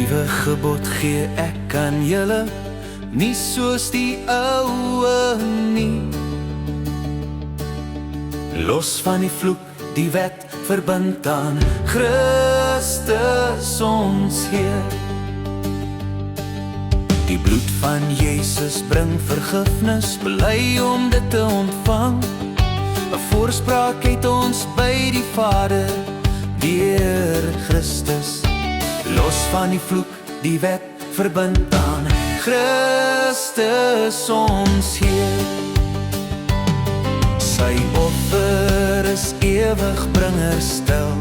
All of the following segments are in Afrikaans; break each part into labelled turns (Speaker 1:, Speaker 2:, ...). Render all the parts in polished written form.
Speaker 1: nuwe gebod gee ek aan julle, nie soos die oue nie. Los van die vloek, die wet verbind aan Christus ons Heer. Die bloed van Jesus bring vergifnis, bely om dit te ontvang. 'n Voorspraak het ons by die Vader, deur Christus. Los van die vloek, die wet verbind aan Christus ons Heer. Sy offer is ewig bringer stil,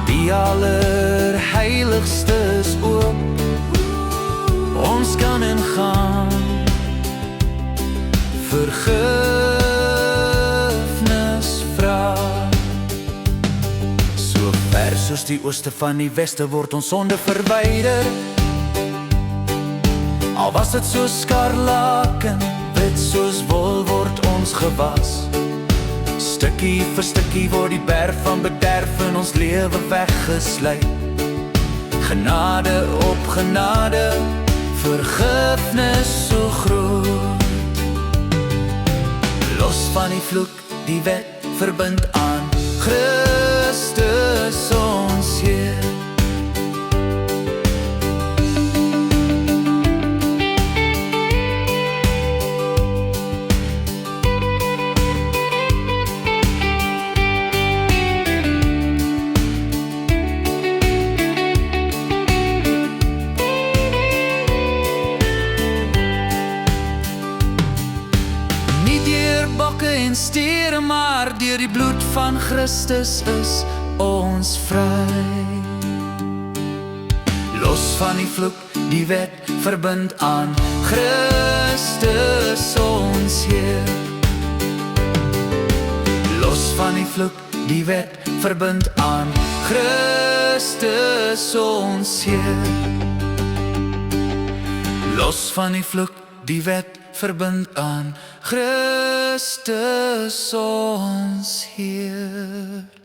Speaker 1: die allerheiligste is oop. Ons kan ingaan, vergifnis vra. So ver soos die ooste van die weste word ons sonde verwyder. Al was dit so skarlaken, wit soos wol word ons gewas. Stukkie vir stukkie word die berg van bederf in ons lewe weggesluit. Genade op genade, vergifnis so groot. Los van die vloek, die wet verbind aan Christus ons Heer. Bokke en stiere, maar deur die bloed van Christus is ons vry. Los van die vloek, die wet verbind aan Christus ons Heer. Los van die vloek, die wet verbind aan Christus ons Heer. Los van die vloek, die wet verbind aan Christus ons Heer.